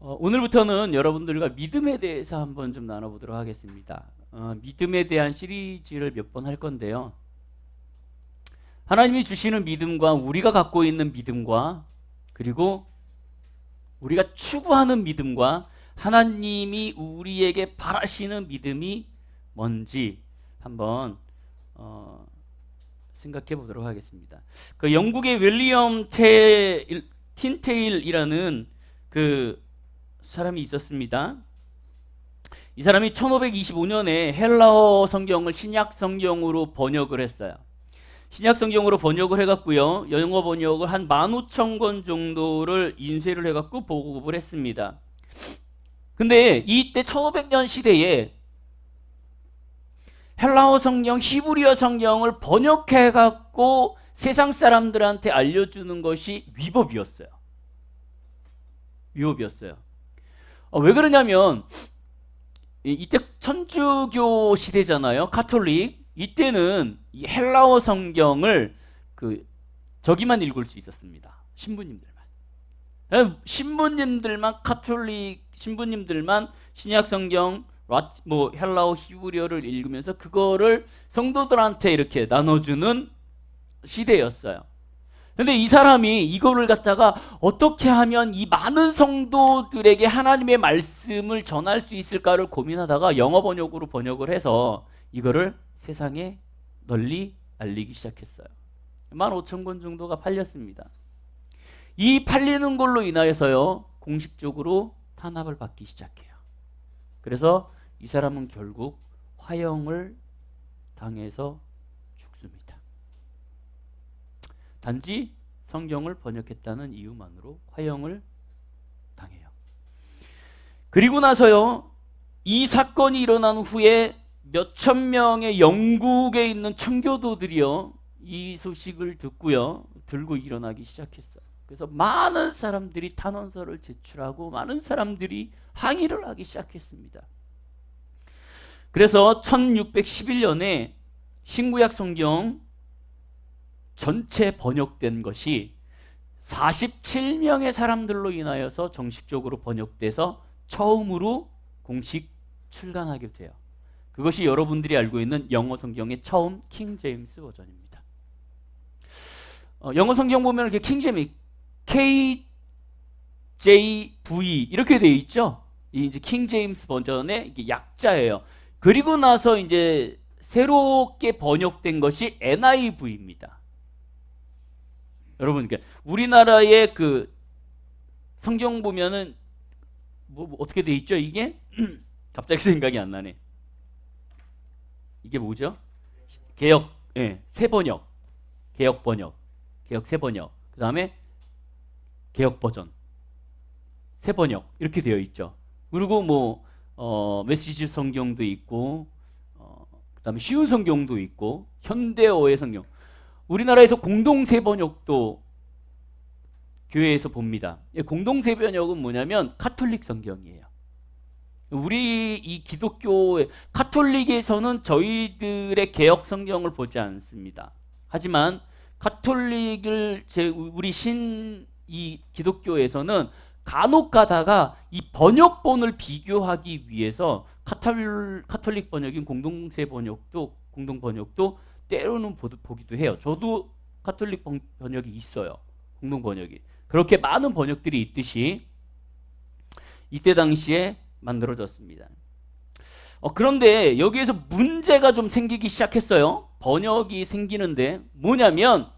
오늘부터는 여러분들과 믿음에 대해서 한번 좀 나눠보도록 하겠습니다. 믿음에 대한 시리즈를 몇 번 할 건데요. 하나님이 주시는 믿음과 우리가 갖고 있는 믿음과 그리고 우리가 추구하는 믿음과 하나님이 우리에게 바라시는 믿음이 뭔지 한번 생각해 보도록 하겠습니다. 그 영국의 윌리엄 틴테일이라는 그 사람이 있었습니다. 이 사람이 1525년에 헬라어 성경을 신약 성경으로 번역을 했어요. 신약 성경으로 번역을 해갖고요, 영어 번역을 한 15,000권 정도를 인쇄를 해갖고 보급을 했습니다. 근데 이때 1500년 시대에 헬라어 성경, 히브리어 성경을 번역해갖고 세상 사람들한테 알려주는 것이 위법이었어요. 왜 그러냐면 이때 천주교 시대잖아요. 가톨릭. 이때는 이 헬라어 성경을 저기만 읽을 수 있었습니다. 신부님들만 가톨릭 신부님들만 신약 성경 헬라어 히브리어를 읽으면서 그거를 성도들한테 이렇게 나눠주는 시대였어요. 근데 이 사람이 이거를 갖다가 어떻게 하면 이 많은 성도들에게 하나님의 말씀을 전할 수 있을까를 고민하다가 영어 번역으로 번역을 해서 이거를 세상에 널리 알리기 시작했어요. 15,000권 정도가 팔렸습니다. 이 팔리는 걸로 인하여서요, 공식적으로 탄압을 받기 시작해요. 그래서 이 사람은 결국 화형을 당해서 죽습니다. 단지 성경을 번역했다는 이유만으로 화형을 당해요. 그리고 나서요, 이 사건이 일어난 후에 몇천 명의 영국에 있는 청교도들이요, 이 소식을 듣고요, 들고 일어나기 시작했어요. 그래서 많은 사람들이 탄원서를 제출하고 많은 사람들이 항의를 하기 시작했습니다. 그래서 1611년에 신구약 성경 전체 번역된 것이 47명의 사람들로 인하여서 정식적으로 번역돼서 처음으로 공식 출간하게 돼요. 그것이 여러분들이 알고 있는 영어 성경의 처음 킹 제임스 버전입니다. 영어 성경 보면 이렇게 킹 제임스 KJV 이렇게 되어 있죠. 이제 킹 제임스 버전의 이게 약자예요. 그리고 나서 이제 새롭게 번역된 것이 NIV입니다. 여러분, 우리나라의 그 성경 보면은 뭐 어떻게 돼 있죠? 이게 갑자기 생각이 안 나네. 이게 뭐죠? 개역, 새 번역, 개역 번역, 개역 새 번역. 그 다음에 개역 버전, 새 번역 이렇게 되어 있죠. 그리고 메시지 성경도 있고, 그 다음에 쉬운 성경도 있고, 현대어의 성경. 우리나라에서 공동세 번역도 교회에서 봅니다. 공동세 번역은 뭐냐면 가톨릭 성경이에요. 우리 이 기독교의 가톨릭에서는 저희들의 개역 성경을 보지 않습니다. 하지만 가톨릭을 우리 이 기독교에서는 간혹 가다가 이 번역본을 비교하기 위해서 가톨릭 번역인 공동세 번역도 공동 번역도 때로는 보기도 해요. 저도 가톨릭 번역이 있어요. 공동 번역이. 그렇게 많은 번역들이 있듯이 이때 당시에 만들어졌습니다. 그런데 여기에서 문제가 좀 생기기 시작했어요. 번역이 생기는데 뭐냐면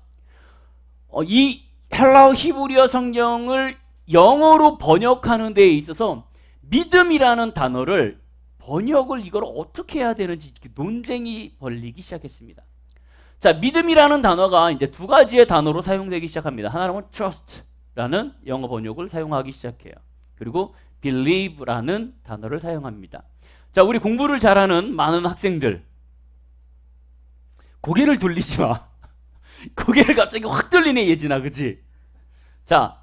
이 헬라어 히브리어 성경을 영어로 번역하는 데에 있어서 믿음이라는 단어를 이걸 어떻게 해야 되는지 논쟁이 벌리기 시작했습니다. 자, 믿음이라는 단어가 이제 두 가지의 단어로 사용되기 시작합니다. 하나는 trust라는 영어 번역을 사용하기 시작해요. 그리고 believe라는 단어를 사용합니다. 자, 우리 공부를 잘하는 많은 학생들, 고개를 돌리지 마. 고개를 갑자기 확 돌리네, 예진아, 그치? 자,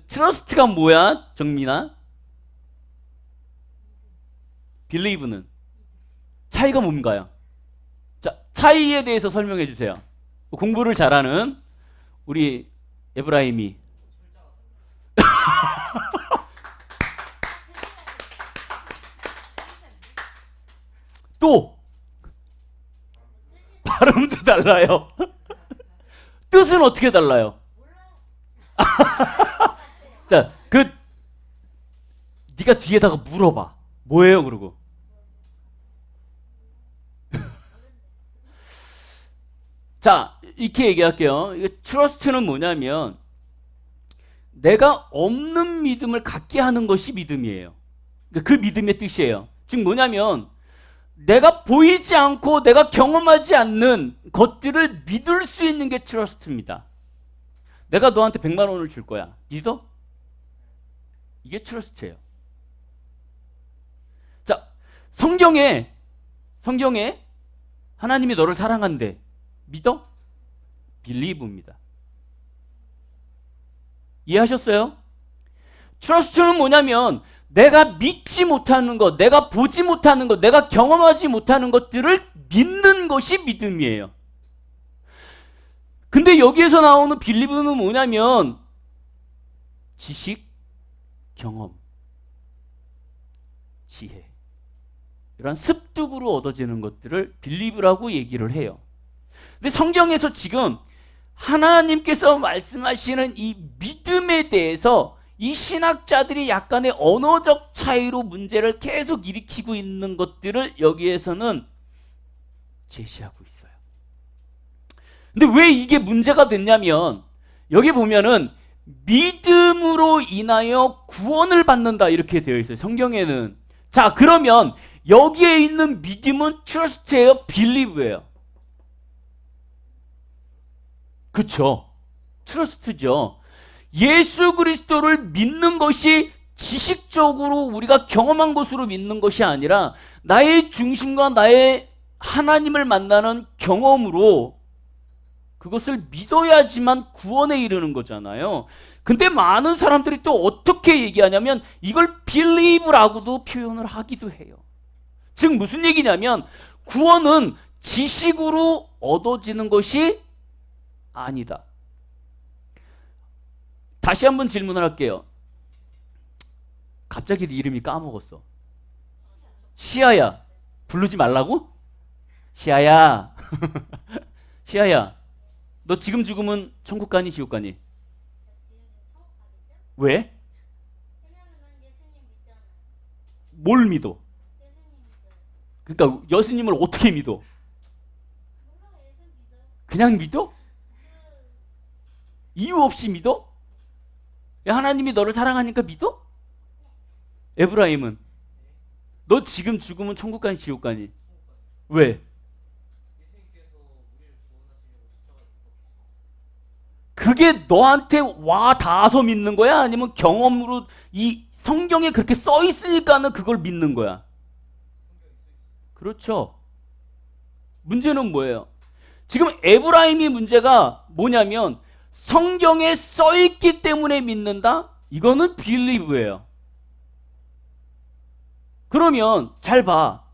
트러스트가 뭐야, 정민아? believe는 차이가 뭔가요? 자, 차이에 대해서 설명해 주세요. 공부를 잘하는 우리 에브라임이 또 발음도 달라요. 뜻은 어떻게 달라요? 자, 네가 뒤에다가 물어봐. 뭐예요, 그러고? 자, 이렇게 얘기할게요. 트러스트는 뭐냐면 내가 없는 믿음을 갖게 하는 것이 믿음이에요. 그 믿음의 뜻이에요. 즉 뭐냐면 내가 보이지 않고 내가 경험하지 않는 것들을 믿을 수 있는 게 트러스트입니다. 내가 너한테 100만 원을 줄 거야. 믿어? 이게 트러스트예요. 자, 성경에 하나님이 너를 사랑한대. 믿어? 빌리브입니다. 이해하셨어요? 트러스트는 뭐냐면 내가 믿지 못하는 것, 내가 보지 못하는 것, 내가 경험하지 못하는 것들을 믿는 것이 믿음이에요. 근데 여기에서 나오는 빌리브는 뭐냐면 지식, 경험, 지혜, 이런 습득으로 얻어지는 것들을 빌리브라고 얘기를 해요. 근데 성경에서 지금 하나님께서 말씀하시는 이 믿음에 대해서 이 신학자들이 약간의 언어적 차이로 문제를 계속 일으키고 있는 것들을 여기에서는 제시하고 있어요. 근데 왜 이게 문제가 됐냐면 여기 보면은 믿음으로 인하여 구원을 받는다 이렇게 되어 있어요. 성경에는. 자, 그러면 여기에 있는 믿음은 trust예요, believe예요? 그쵸? 트러스트죠. 예수 그리스도를 믿는 것이 지식적으로 우리가 경험한 것으로 믿는 것이 아니라 나의 중심과 나의 하나님을 만나는 경험으로 그것을 믿어야지만 구원에 이르는 거잖아요. 근데 많은 사람들이 또 어떻게 얘기하냐면 이걸 believe라고도 표현을 하기도 해요. 즉 무슨 얘기냐면 구원은 지식으로 얻어지는 것이 아니다. 다시 한번 질문을 할게요. 갑자기 네 이름이 까먹었어. 시아야. 부르지 말라고? 시아야. 시아야. 너 지금 죽으면 천국 가니 지옥 가니? 왜? 뭘 믿어? 그러니까 예수님을 어떻게 믿어? 그냥 믿어? 이유 없이 믿어? 하나님이 너를 사랑하니까 믿어? 에브라임은? 너 지금 죽으면 천국 가니 지옥 가니? 왜? 그게 너한테 와 닿아서 믿는 거야? 아니면 경험으로 이 성경에 그렇게 써 있으니까는 그걸 믿는 거야? 그렇죠. 문제는 뭐예요? 지금 에브라임의 문제가 뭐냐면 성경에 써 있기 때문에 믿는다? 이거는 believe예요. 그러면 잘 봐.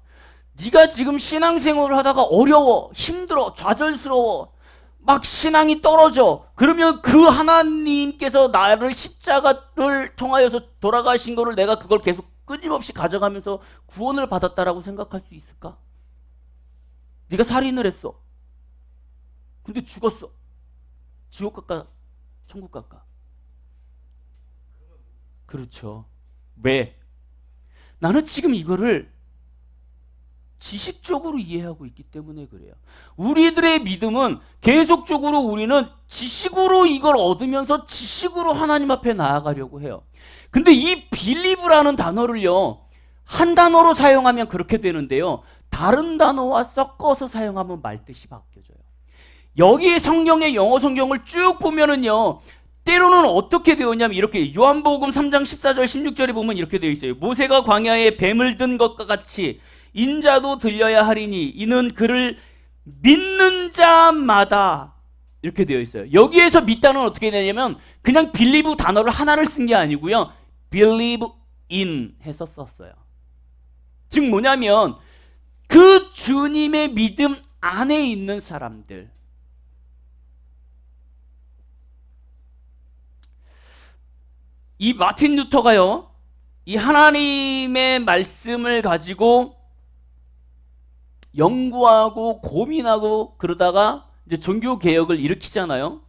네가 지금 신앙생활을 하다가 어려워, 힘들어, 좌절스러워, 막 신앙이 떨어져. 그러면 그 하나님께서 나를 십자가를 통하여서 돌아가신 거를 내가 그걸 계속 끊임없이 가져가면서 구원을 받았다라고 생각할 수 있을까? 네가 살인을 했어. 근데 죽었어. 지옥 갈까? 천국 갈까? 그렇죠. 왜? 나는 지금 이거를 지식적으로 이해하고 있기 때문에 그래요. 우리들의 믿음은 계속적으로 우리는 지식으로 이걸 얻으면서 지식으로 하나님 앞에 나아가려고 해요. 근데 이 believe라는 단어를요, 한 단어로 사용하면 그렇게 되는데요, 다른 단어와 섞어서 사용하면 말뜻이 바뀌어져요. 여기 성경의 영어 성경을 쭉 보면은요, 때로는 어떻게 되어 있냐면 이렇게 요한복음 3장 14절 16절에 보면 이렇게 되어 있어요. 모세가 광야에 뱀을 든 것과 같이 인자도 들려야 하리니 이는 그를 믿는 자마다, 이렇게 되어 있어요. 여기에서 믿다는 어떻게 되냐면 그냥 believe 단어를 하나를 쓴 게 아니고요, believe in 해서 썼어요. 즉 뭐냐면 그 주님의 믿음 안에 있는 사람들, 이 마틴 루터가요, 이 하나님의 말씀을 가지고 연구하고 고민하고 그러다가 이제 종교 개혁을 일으키잖아요.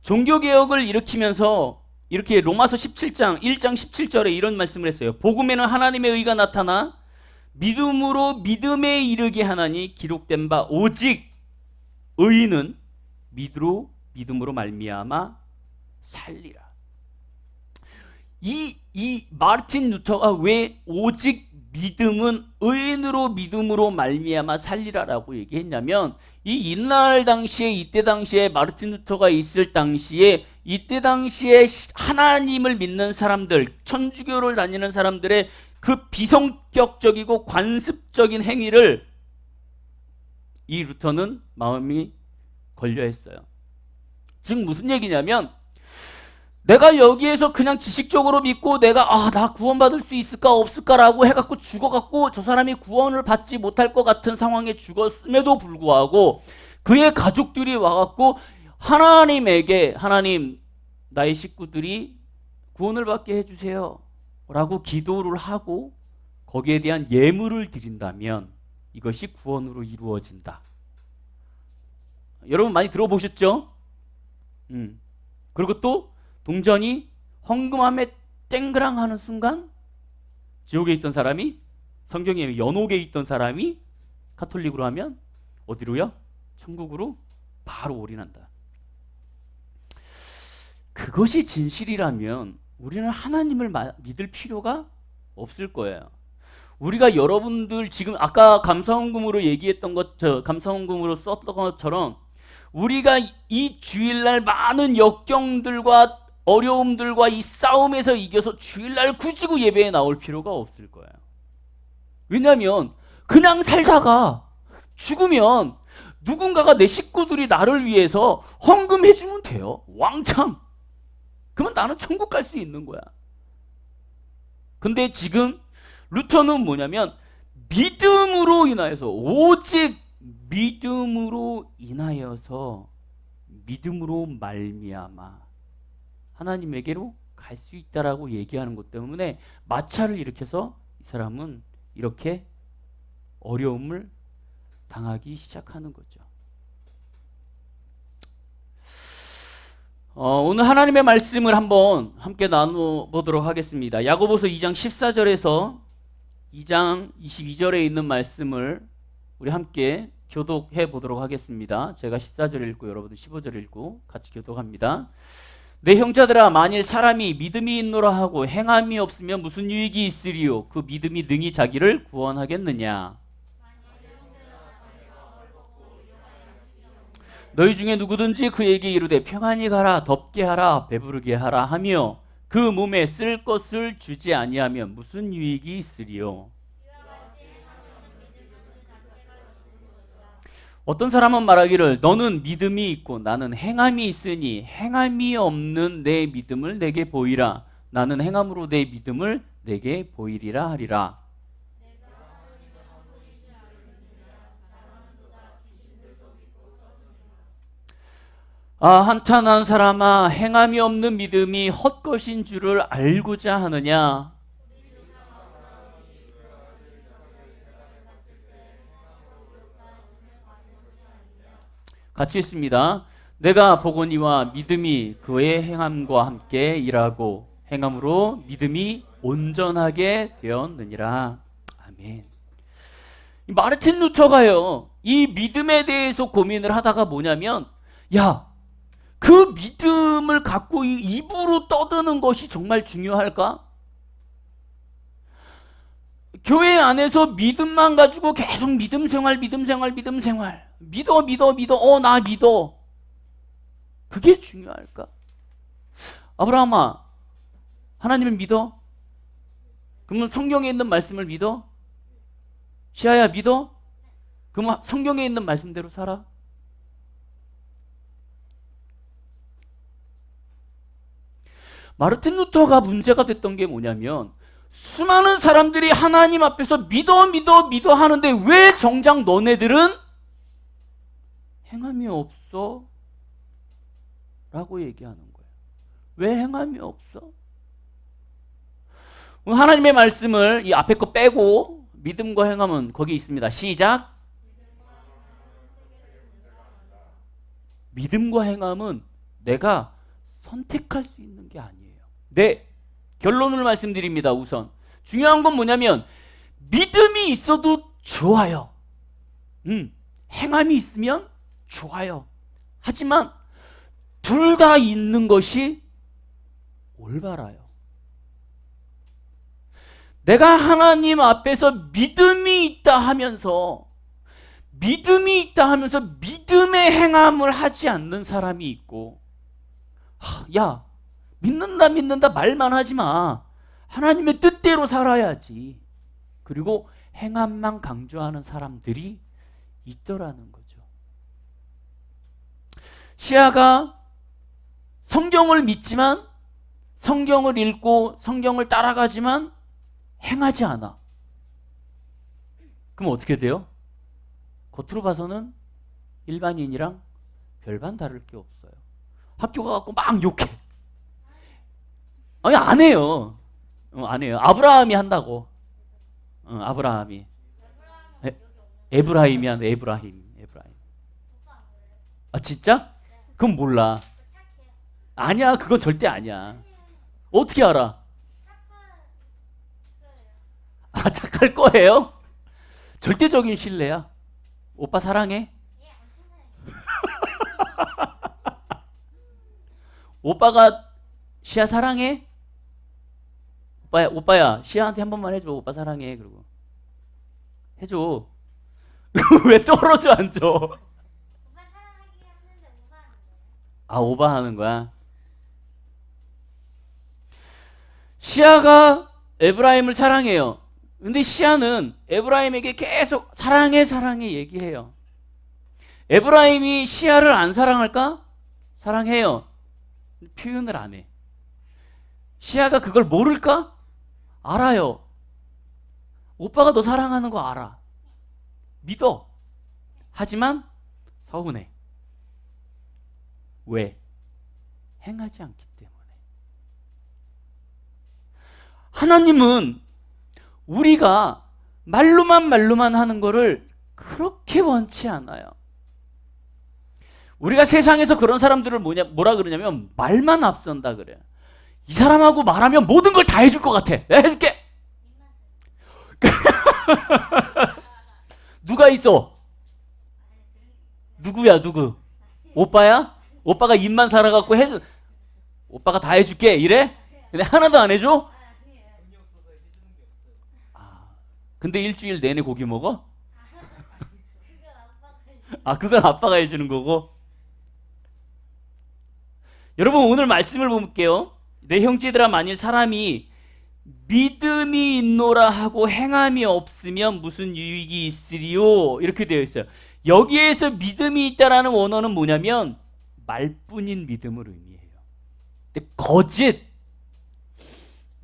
종교 개혁을 일으키면서 이렇게 로마서 17장 1장 17절에 이런 말씀을 했어요. 복음에는 하나님의 의가 나타나 믿음으로 믿음에 이르게 하나니 기록된 바 오직 의인은 믿음으로 말미암아 살리라. 이 마르틴 루터가 왜 오직 믿음은 의인으로 믿음으로 말미암아 살리라라고 얘기했냐면, 이 이날 당시에 이때 당시에 마르틴 루터가 있을 당시에 이때 당시에 하나님을 믿는 사람들, 천주교를 다니는 사람들의 그 비성격적이고 관습적인 행위를 이 루터는 마음이 걸려 했어요. 즉 무슨 얘기냐면, 내가 여기에서 그냥 지식적으로 믿고 내가 나 구원받을 수 있을까 없을까라고 해갖고 죽어갖고 저 사람이 구원을 받지 못할 것 같은 상황에 죽었음에도 불구하고 그의 가족들이 와갖고 하나님에게, 하나님 나의 식구들이 구원을 받게 해주세요 라고 기도를 하고 거기에 대한 예물을 드린다면 이것이 구원으로 이루어진다. 여러분 많이 들어보셨죠? 그리고 또 동전이 헌금함에 땡그랑 하는 순간 지옥에 있던 사람이, 성경에 연옥에 있던 사람이 카톨릭으로 하면 어디로요? 천국으로 바로 올인한다. 그것이 진실이라면 우리는 하나님을 믿을 필요가 없을 거예요. 우리가 여러분들 지금 아까 감사헌금으로 얘기했던 감사헌금으로 썼던 것처럼 우리가 이 주일날 많은 역경들과 어려움들과 이 싸움에서 이겨서 주일날 굳이 예배에 나올 필요가 없을 거예요. 왜냐하면 그냥 살다가 죽으면 누군가가, 내 식구들이 나를 위해서 헌금해주면 돼요. 왕창. 그러면 나는 천국 갈 수 있는 거야. 근데 지금 루터는 뭐냐면 믿음으로 인하여서, 오직 믿음으로 인하여서, 믿음으로 말미암아 하나님에게로 갈 수 있다라고 얘기하는 것 때문에 마찰을 일으켜서 이 사람은 이렇게 어려움을 당하기 시작하는 거죠. 오늘 하나님의 말씀을 한번 함께 나눠보도록 하겠습니다. 야고보서 2장 14절에서 2장 22절에 있는 말씀을 우리 함께 교독해 보도록 하겠습니다. 제가 14절 읽고 여러분들 15절 읽고 같이 교독합니다. 내 형제들아, 만일 사람이 믿음이 있노라 하고 행함이 없으면 무슨 유익이 있으리요? 그 믿음이 능히 자기를 구원하겠느냐? 너희 중에 누구든지 그에게 이르되 평안히 가라, 덥게 하라, 배부르게 하라 하며 그 몸에 쓸 것을 주지 아니하면 무슨 유익이 있으리요? 어떤 사람은 말하기를 너는 믿음이 있고 나는 행함이 있으니 행함이 없는 내 믿음을 내게 보이라. 나는 행함으로 내 믿음을 내게 보이리라 하리라. 한탄한 사람아, 행함이 없는 믿음이 헛것인 줄을 알고자 하느냐? 같이 있습니다. 내가 보거니와 믿음이 그의 행함과 함께 일하고 행함으로 믿음이 온전하게 되었느니라. 아멘. 마르틴 루터가요, 이 믿음에 대해서 고민을 하다가 뭐냐면, 그 믿음을 갖고 입으로 떠드는 것이 정말 중요할까? 교회 안에서 믿음만 가지고 계속 믿음 생활 믿어, 나 믿어. 그게 중요할까? 아브라함아, 하나님을 믿어? 그러면 성경에 있는 말씀을 믿어? 시아야, 믿어? 그러면 성경에 있는 말씀대로 살아? 마르틴 루터가 문제가 됐던 게 뭐냐면, 수많은 사람들이 하나님 앞에서 믿어 하는데 왜 정작 너네들은 행함이 없어? 라고 얘기하는 거예요. 왜 행함이 없어? 하나님의 말씀을 이 앞에 거 빼고 믿음과 행함은 거기 있습니다. 시작. 믿음과 행함은 내가 선택할 수 있는 게 아니에요. 네, 결론을 말씀드립니다. 우선 중요한 건 뭐냐면 믿음이 있어도 좋아요. 행함이 있으면 좋아요. 하지만 둘 다 있는 것이 올바라요. 내가 하나님 앞에서 믿음이 있다 하면서 믿음의 행함을 하지 않는 사람이 있고, 야, 믿는다 말만 하지 마. 하나님의 뜻대로 살아야지. 그리고 행함만 강조하는 사람들이 있더라는 거죠. 시아가 성경을 믿지만, 성경을 읽고 성경을 따라가지만 행하지 않아. 그럼 어떻게 돼요? 겉으로 봐서는 일반인이랑 별반 다를 게 없어요. 학교 가갖고 막 욕해. 아니, 안 해요. 안 해요. 아브라함이 한다고. 아브라함이. 에브라임이 한다. 에브라임. 아, 진짜? 그건 몰라. 아니야, 그거 절대 아니야. 어떻게 알아? 아, 착할 거예요? 절대적인 신뢰야. 오빠 사랑해? 오빠가 시아 사랑해? 오빠야, 시아한테 한 번만 해줘. 오빠 사랑해. 그러고 해줘. 왜 떨어져 앉아? 아, 오바하는 거야? 시아가 에브라임을 사랑해요. 근데 시아는 에브라임에게 계속 사랑해 얘기해요. 에브라임이 시아를 안 사랑할까? 사랑해요. 표현을 안 해. 시아가 그걸 모를까? 알아요. 오빠가 너 사랑하는 거 알아. 믿어. 하지만 서운해. 왜? 행하지 않기 때문에. 하나님은 우리가 말로만 하는 거를 그렇게 원치 않아요. 우리가 세상에서 그런 사람들을 뭐라 그러냐면 말만 앞선다 그래요. 이 사람하고 말하면 모든 걸 다 해줄 것 같아. 내가 해줄게. 누가 있어? 누구야, 누구? 오빠야? 오빠가 입만 살아갖고 오빠가 다 해줄게 이래? 근데 하나도 안 해줘? 근데 일주일 내내 고기 먹어? 아, 그건 아빠가 해주는 거고. 여러분, 오늘 말씀을 볼게요. 내 형제들아, 만일 사람이 믿음이 있노라 하고 행함이 없으면 무슨 유익이 있으리요? 이렇게 되어 있어요. 여기에서 믿음이 있다라는 원어는 뭐냐면 말뿐인 믿음을 의미해요. 근데 거짓,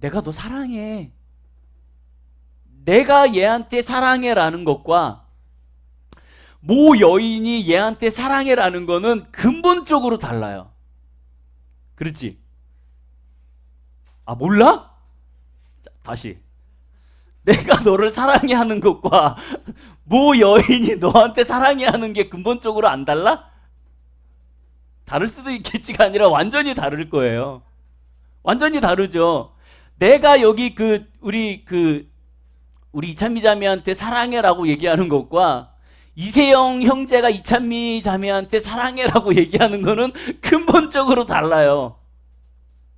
내가 너 사랑해, 내가 얘한테 사랑해라는 것과 모 여인이 얘한테 사랑해라는 거는 근본적으로 달라요. 그렇지? 아, 몰라? 자, 다시. 내가 너를 사랑해 하는 것과 모 여인이 너한테 사랑해 하는 게 근본적으로 안 달라? 다를 수도 있겠지가 아니라 완전히 다를 거예요. 완전히 다르죠. 내가 여기 우리 이찬미 자매한테 사랑해라고 얘기하는 것과 이세영 형제가 이찬미 자매한테 사랑해라고 얘기하는 거는 근본적으로 달라요.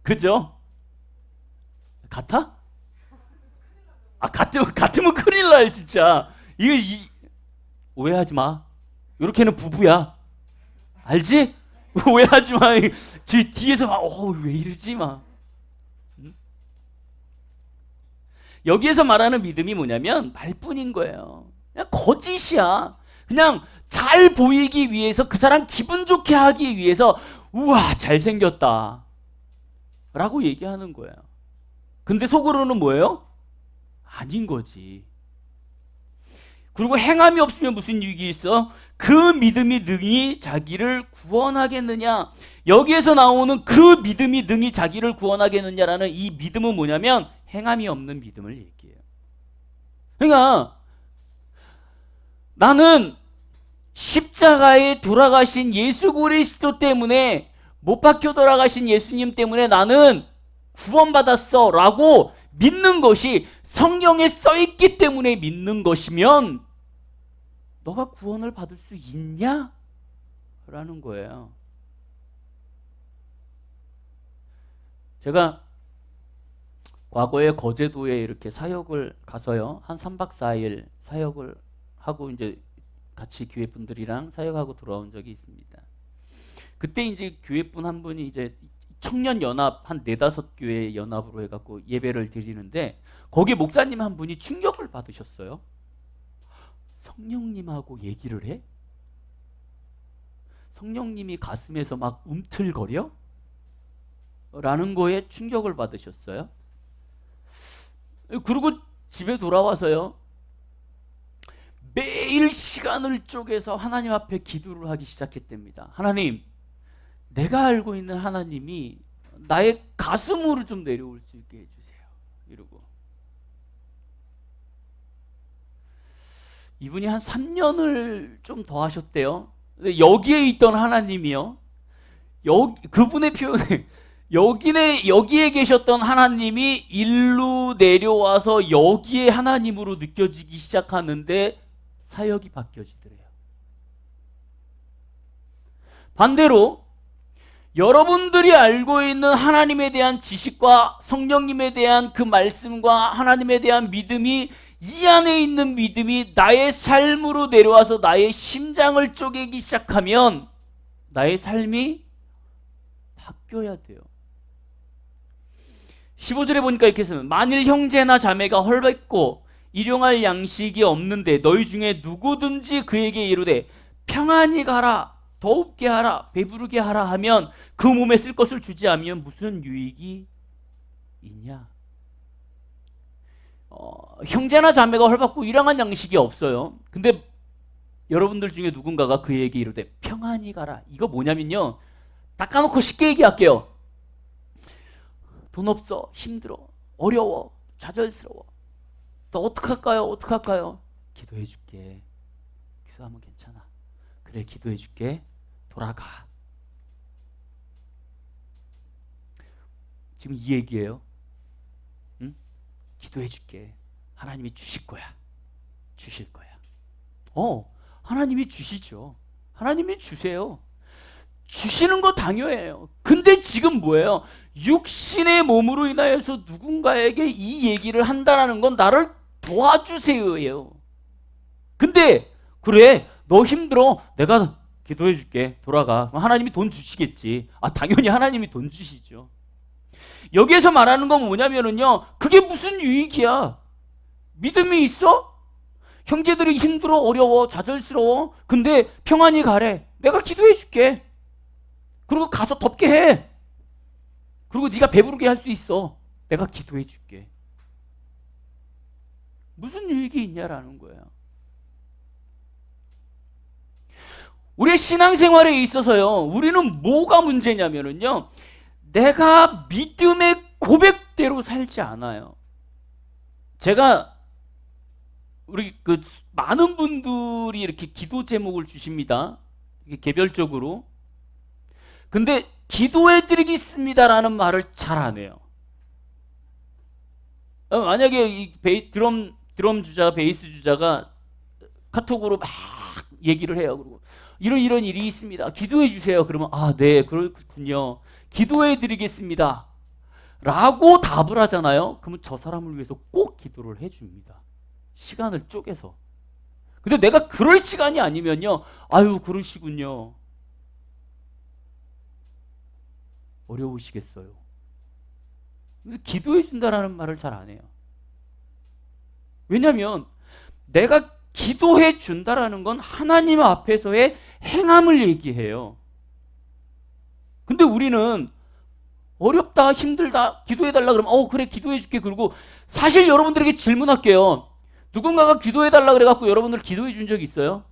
그죠? 같아? 아, 같으면 큰일 나요, 진짜. 오해하지 마. 이렇게는 부부야. 알지? 오해하지 마. 저 뒤에서 막, 왜 이러지? 마. 여기에서 말하는 믿음이 뭐냐면 말뿐인 거예요. 그냥 거짓이야. 그냥 잘 보이기 위해서, 그 사람 기분 좋게 하기 위해서 우와 잘생겼다 라고 얘기하는 거예요. 근데 속으로는 뭐예요? 아닌 거지. 그리고 행함이 없으면 무슨 유익이 있어? 그 믿음이 능히 자기를 구원하겠느냐? 여기에서 나오는 그 믿음이 능히 자기를 구원하겠느냐라는 이 믿음은 뭐냐면 행함이 없는 믿음을 얘기해요. 그러니까 나는 십자가에 돌아가신 예수 그리스도 때문에, 못 박혀 돌아가신 예수님 때문에 나는 구원받았어 라고 믿는 것이 성경에 써있기 때문에 믿는 것이면 너가 구원을 받을 수 있냐? 라는 거예요. 제가 과거에 거제도에 이렇게 사역을 가서요, 한 3박 4일 사역을 하고 이제 같이 교회 분들이랑 사역하고 돌아온 적이 있습니다. 그때 이제 교회분 한 분이 이제 청년 연합 한 4-5교회 연합으로 해갖고 예배를 드리는데, 거기 목사님 한 분이 충격을 받으셨어요. 성령님하고 얘기를 해? 성령님이 가슴에서 막 움틀거려? 라는 거에 충격을 받으셨어요. 그리고 집에 돌아와서요, 매일 시간을 쪼개서 하나님 앞에 기도를 하기 시작했답니다. 하나님, 내가 알고 있는 하나님이 나의 가슴으로 좀 내려올 수 있게 해주세요. 이러고. 이분이 한 3년을 좀 더 하셨대요. 근데 여기에 있던 하나님이요, 그분의 표현에 여기에 계셨던 하나님이 일로 내려와서 여기에 하나님으로 느껴지기 시작하는데 사역이 바뀌어지더래요. 반대로 여러분들이 알고 있는 하나님에 대한 지식과 성령님에 대한 그 말씀과 하나님에 대한 믿음이, 이 안에 있는 믿음이 나의 삶으로 내려와서 나의 심장을 쪼개기 시작하면 나의 삶이 바뀌어야 돼요. 15절에 보니까 이렇게 쓰면, 만일 형제나 자매가 헐벗고 일용할 양식이 없는데 너희 중에 누구든지 그에게 이르되 평안히 가라, 더웁게 하라, 배부르게 하라 하면 그 몸에 쓸 것을 주지 않으면 무슨 유익이 있냐? 형제나 자매가 헐벗고 일용할 양식이 없어요. 근데 여러분들 중에 누군가가 그에게 이르되 평안히 가라. 이거 뭐냐면요, 닦아놓고 쉽게 얘기할게요. 돈 없어, 힘들어, 어려워, 좌절스러워. 너 어떡할까요? 어떡할까요? 기도해 줄게. 기도하면 괜찮아. 그래, 기도해 줄게. 돌아가. 지금 이 얘기예요. 응? 기도해 줄게. 하나님이 주실 거야. 주실 거야. 하나님이 주시죠. 하나님이 주세요. 주시는 거 당연해요. 근데 지금 뭐예요? 육신의 몸으로 인하여서 누군가에게 이 얘기를 한다는 건 나를 도와주세요예요. 근데 그래, 너 힘들어, 내가 기도해 줄게. 돌아가. 하나님이 돈 주시겠지. 당연히 하나님이 돈 주시죠. 여기에서 말하는 건 뭐냐면은요, 그게 무슨 유익이야? 믿음이 있어? 형제들이 힘들어, 어려워, 좌절스러워. 근데 평안히 가래. 내가 기도해 줄게. 그리고 가서 덥게 해. 그리고 네가 배부르게 할 수 있어. 내가 기도해 줄게. 무슨 유익이 있냐라는 거예요. 우리의 신앙생활에 있어서요, 우리는 뭐가 문제냐면은요, 내가 믿음의 고백대로 살지 않아요. 제가 우리 많은 분들이 이렇게 기도 제목을 주십니다. 개별적으로. 근데 기도해 드리겠습니다라는 말을 잘 안 해요. 만약에 이 드럼 주자, 베이스 주자가 카톡으로 막 얘기를 해요. 그리고 이런 일이 있습니다. 기도해 주세요. 그러면 네, 그렇군요. 기도해 드리겠습니다. 라고 답을 하잖아요. 그러면 저 사람을 위해서 꼭 기도를 해 줍니다. 시간을 쪼개서. 근데 내가 그럴 시간이 아니면요, 그러시군요. 어려우시겠어요. 근데 기도해 준다라는 말을 잘 안 해요. 왜냐하면 내가 기도해 준다라는 건 하나님 앞에서의 행함을 얘기해요. 근데 우리는 어렵다, 힘들다, 기도해 달라 그러면 그래, 기도해 줄게. 그리고 사실 여러분들에게 질문할게요. 누군가가 기도해 달라 그래 갖고 여러분들 기도해 준 적 있어요?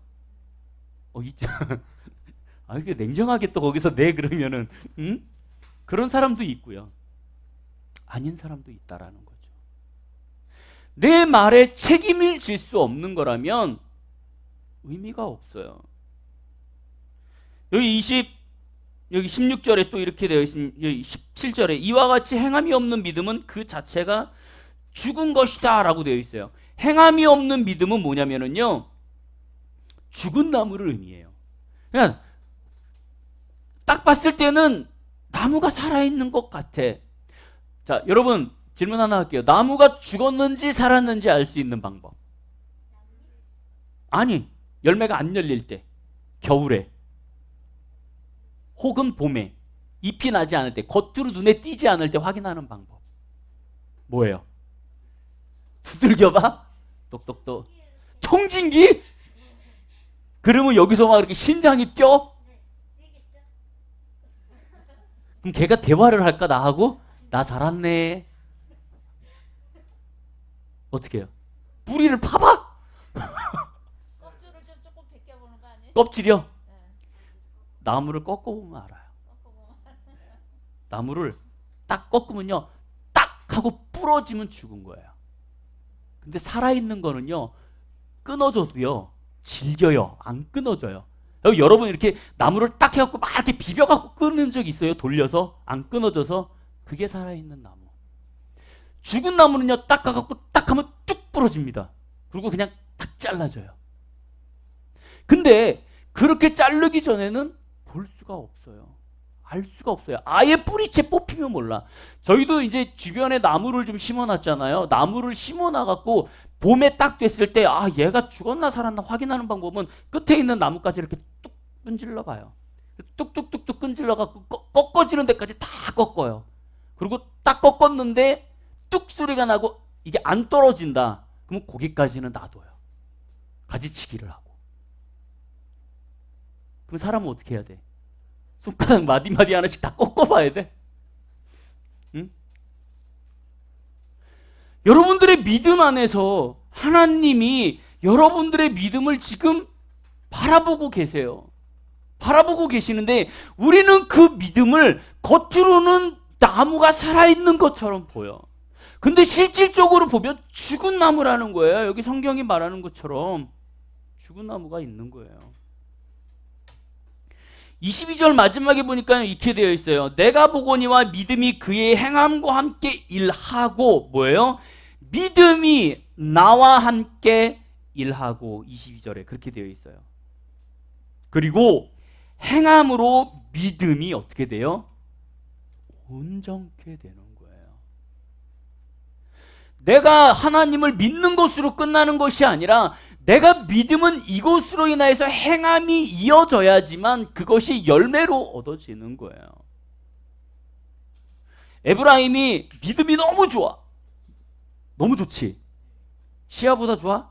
있죠. 이게 냉정하게 또 거기서 네 그러면은 그런 사람도 있고요. 아닌 사람도 있다라는 거죠. 내 말에 책임을 질 수 없는 거라면 의미가 없어요. 여기 16절에 또 이렇게 되어 있습니다. 여기 17절에 이와 같이 행함이 없는 믿음은 그 자체가 죽은 것이다 라고 되어 있어요. 행함이 없는 믿음은 뭐냐면요, 죽은 나무를 의미해요. 그냥 딱 봤을 때는 나무가 살아있는 것 같아. 자, 여러분 질문 하나 할게요. 나무가 죽었는지 살았는지 알 수 있는 방법. 아니, 열매가 안 열릴 때, 겨울에, 혹은 봄에, 잎이 나지 않을 때, 겉으로 눈에 띄지 않을 때 확인하는 방법 뭐예요? 두들겨봐? 똑똑똑. 청진기? 그러면 여기서 막 이렇게 심장이 뛰어? 그럼 걔가 대화를 할까 나하고? 나 살았네. 어떻게 해요? 뿌리를 파봐? 껍질을 좀 조금 벗겨보는 거 아니에요? 껍질이요? 네. 나무를 꺾어보면 알아요. 꺾어보면. 나무를 딱 꺾으면요, 딱 하고 부러지면 죽은 거예요. 근데 살아있는 거는요, 끊어져도요 질겨요. 안 끊어져요. 여러분 이렇게 나무를 딱 해갖고 막 이렇게 비벼갖고 끊는 적 있어요? 돌려서 안 끊어져서. 그게 살아있는 나무. 죽은 나무는요, 딱 가갖고 딱 하면 뚝 부러집니다. 그리고 그냥 탁 잘라져요. 근데 그렇게 자르기 전에는 볼 수가 없어요. 알 수가 없어요. 아예 뿌리채 뽑히면 몰라. 저희도 이제 주변에 나무를 좀 심어놨잖아요. 나무를 심어놔갖고 봄에 딱 됐을 때, 아, 얘가 죽었나 살았나 확인하는 방법은 끝에 있는 나뭇가지 이렇게 뚝 끈질러 봐요. 뚝뚝뚝뚝 끈질러갖고 꺾어지는 데까지 다 꺾어요. 그리고 딱 꺾었는데 뚝 소리가 나고 이게 안 떨어진다. 그러면 거기까지는 놔둬요. 가지치기를 하고. 그럼 사람은 어떻게 해야 돼? 손가락 마디마디 하나씩 다 꺾어봐야 돼. 응? 여러분들의 믿음 안에서 하나님이 여러분들의 믿음을 지금 바라보고 계세요. 바라보고 계시는데 우리는 그 믿음을 겉으로는 나무가 살아있는 것처럼 보여. 근데 실질적으로 보면 죽은 나무라는 거예요. 여기 성경이 말하는 것처럼 죽은 나무가 있는 거예요. 22절 마지막에 보니까 이렇게 되어 있어요. 내가 보거니와 믿음이 그의 행함과 함께 일하고, 뭐예요? 믿음이 나와 함께 일하고. 22절에 그렇게 되어 있어요. 그리고 행함으로 믿음이 어떻게 돼요? 온전케 되는 거예요. 내가 하나님을 믿는 것으로 끝나는 것이 아니라 내가 믿음은 이것으로 인하여서 행함이 이어져야지만 그것이 열매로 얻어지는 거예요. 에브라임이 믿음이 너무 좋아. 너무 좋지. 시야보다 좋아?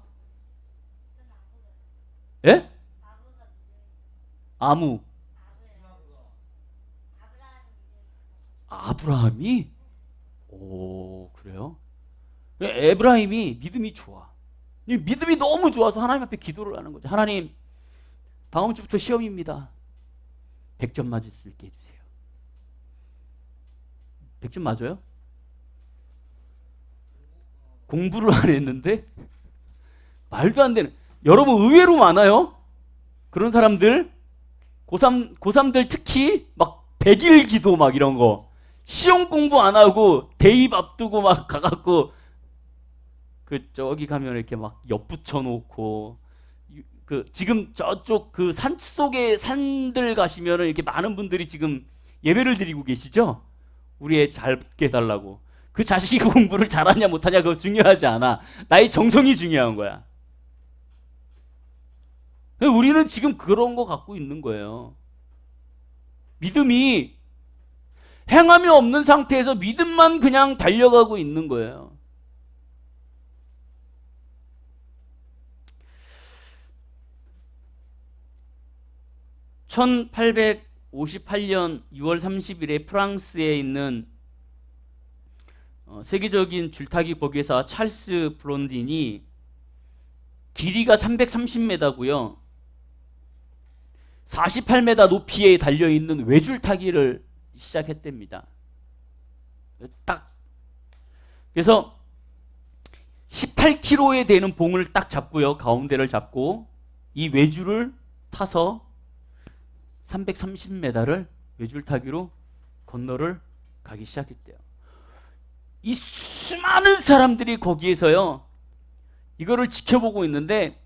예? 아무. 아브라함이? 오, 그래요? 에브라임이 믿음이 좋아. 믿음이 너무 좋아서 하나님 앞에 기도를 하는 거죠. 하나님, 다음 주부터 시험입니다. 100점 맞을 수 있게 해주세요. 100점 맞아요? 공부를 안 했는데? 말도 안 되는. 여러분 의외로 많아요. 그런 사람들. 고3들 특히 막 100일 기도 막 이런 거. 시험 공부 안 하고 대입 앞두고 막 가갖고 그 저기 가면 이렇게 막 엿붙여 놓고, 그 지금 저쪽 그 산 속에 산들 가시면은 이렇게 많은 분들이 지금 예배를 드리고 계시죠? 우리 애 잘 깨달라고. 그 자식이 공부를 잘하냐 못하냐 그거 중요하지 않아. 나의 정성이 중요한 거야. 우리는 지금 그런 거 갖고 있는 거예요. 믿음이 행함이 없는 상태에서 믿음만 그냥 달려가고 있는 거예요. 1858년 6월 30일에 프랑스에 있는 세계적인 줄타기 보기사 찰스 블론딘이 길이가 330m고요. 48m 높이에 달려있는 외줄타기를 시작했답니다. 딱. 그래서 18kg에 되는 봉을 딱 잡고요. 가운데를 잡고 이 외줄을 타서 330m를 외줄타기로 건너를 가기 시작했대요. 이 수많은 사람들이 거기에서요 이거를 지켜보고 있는데,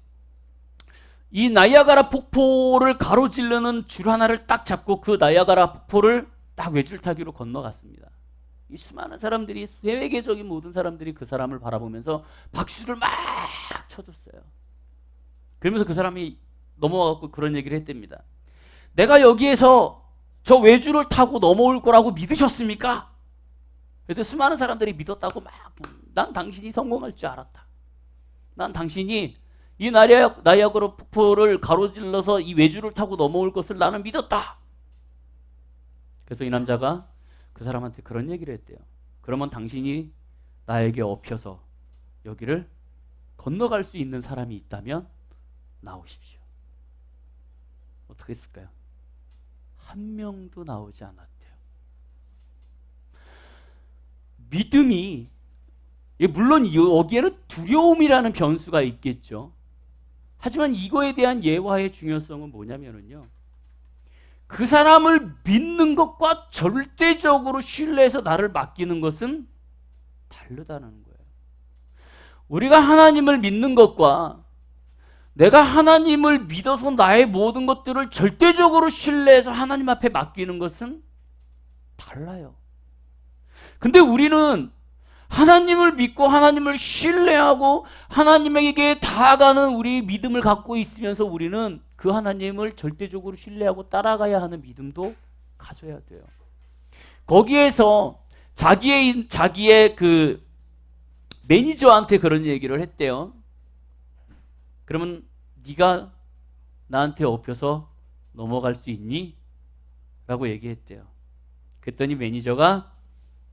이 나이아가라 폭포를 가로지르는 줄 하나를 딱 잡고 그 나이아가라 폭포를 딱 외줄타기로 건너갔습니다. 이 수많은 사람들이, 세계적인 모든 사람들이 그 사람을 바라보면서 박수를 막 쳐줬어요. 그러면서 그 사람이 넘어와갖고 그런 얘기를 했답니다. 내가 여기에서 저 외줄을 타고 넘어올 거라고 믿으셨습니까? 그래도 수많은 사람들이 믿었다고 막, 난 당신이 성공할 줄 알았다. 난 당신이 이 나이아가라 폭포를 가로질러서 이 외줄을 타고 넘어올 것을 나는 믿었다. 그래서 이 남자가 그 사람한테 그런 얘기를 했대요. 그러면 당신이 나에게 업혀서 여기를 건너갈 수 있는 사람이 있다면 나오십시오. 어떻게 했을까요? 한 명도 나오지 않았대요. 믿음이, 물론 여기에는 두려움이라는 변수가 있겠죠. 하지만 이거에 대한 예화의 중요성은 뭐냐면요, 그 사람을 믿는 것과 절대적으로 신뢰해서 나를 맡기는 것은 다르다는 거예요. 우리가 하나님을 믿는 것과 내가 하나님을 믿어서 나의 모든 것들을 절대적으로 신뢰해서 하나님 앞에 맡기는 것은 달라요. 근데 우리는 하나님을 믿고 하나님을 신뢰하고 하나님에게 다가가는 우리 믿음을 갖고 있으면서 우리는 그 하나님을 절대적으로 신뢰하고 따라가야 하는 믿음도 가져야 돼요. 거기에서 자기의 그 매니저한테 그런 얘기를 했대요. 그러면 네가 나한테 업혀서 넘어갈 수 있니? 라고 얘기했대요. 그랬더니 매니저가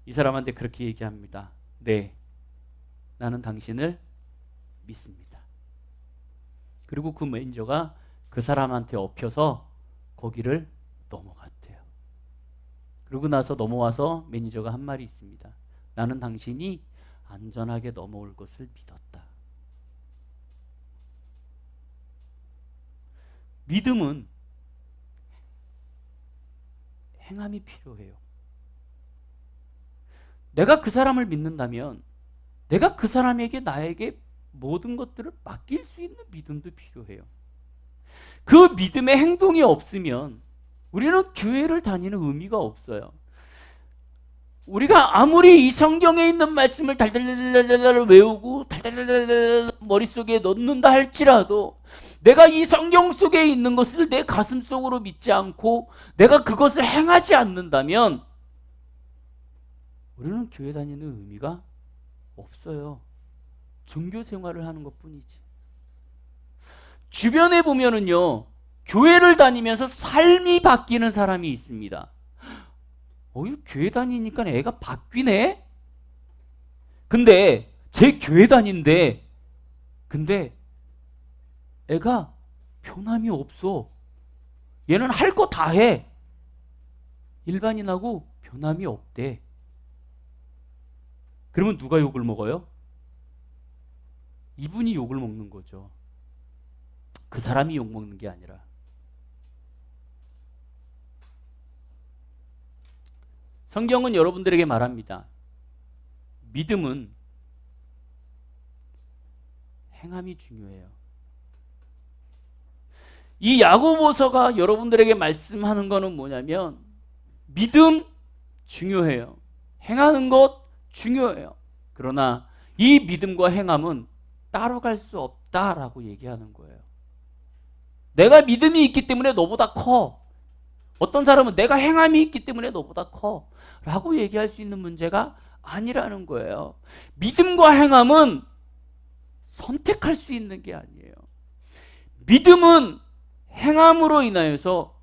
이 사람한테 그렇게 얘기합니다. 네, 나는 당신을 믿습니다. 그리고 그 매니저가 그 사람한테 업혀서 거기를 넘어갔대요. 그러고 나서 넘어와서 매니저가 한 말이 있습니다. 나는 당신이 안전하게 넘어올 것을 믿었다. 믿음은 행함이 필요해요. 내가 그 사람을 믿는다면 내가 그 사람에게 나에게 모든 것들을 맡길 수 있는 믿음도 필요해요. 그 믿음의 행동이 없으면 우리는 교회를 다니는 의미가 없어요. 우리가 아무리 이 성경에 있는 말씀을 달달달달 외우고 달달달달 머릿속에 넣는다 할지라도 내가 이 성경 속에 있는 것을 내 가슴 속으로 믿지 않고 내가 그것을 행하지 않는다면 우리는 교회 다니는 의미가 없어요. 종교 생활을 하는 것뿐이지. 주변에 보면은요, 교회를 다니면서 삶이 바뀌는 사람이 있습니다. 교회 다니니까 애가 바뀌네? 근데 제 교회 다닌데 근데 애가 변함이 없어. 얘는 할 거 다 해. 일반인하고 변함이 없대. 그러면 누가 욕을 먹어요? 이분이 욕을 먹는 거죠. 그 사람이 욕 먹는 게 아니라. 성경은 여러분들에게 말합니다. 믿음은 행함이 중요해요. 이 야고보서가 여러분들에게 말씀하는 거는 뭐냐면 믿음 중요해요. 행하는 것 중요해요. 그러나 이 믿음과 행함은 따로 갈 수 없다라고 얘기하는 거예요. 내가 믿음이 있기 때문에 너보다 커. 어떤 사람은 내가 행함이 있기 때문에 너보다 커 라고 얘기할 수 있는 문제가 아니라는 거예요. 믿음과 행함은 선택할 수 있는 게 아니에요. 믿음은 행함으로 인하여서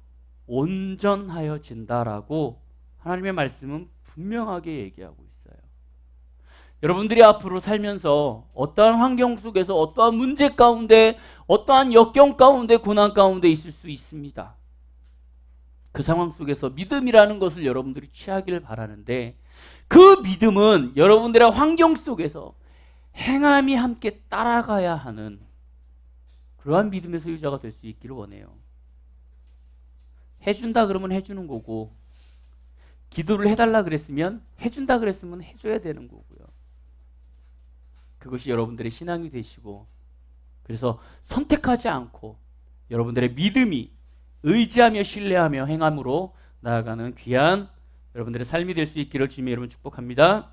온전하여진다라고 하나님의 말씀은 분명하게 얘기하고 있어요. 여러분들이 앞으로 살면서 어떠한 환경 속에서 어떠한 문제 가운데 어떠한 역경 가운데 고난 가운데 있을 수 있습니다. 그 상황 속에서 믿음이라는 것을 여러분들이 취하기를 바라는데 그 믿음은 여러분들의 환경 속에서 행함이 함께 따라가야 하는 그러한 믿음의 소유자가 될 수 있기를 원해요. 해준다 그러면 해주는 거고, 기도를 해달라 그랬으면 해준다 그랬으면 해줘야 되는 거고요. 그것이 여러분들의 신앙이 되시고, 그래서 선택하지 않고 여러분들의 믿음이 의지하며 신뢰하며 행함으로 나아가는 귀한 여러분들의 삶이 될 수 있기를 주님의 이름으로 축복합니다.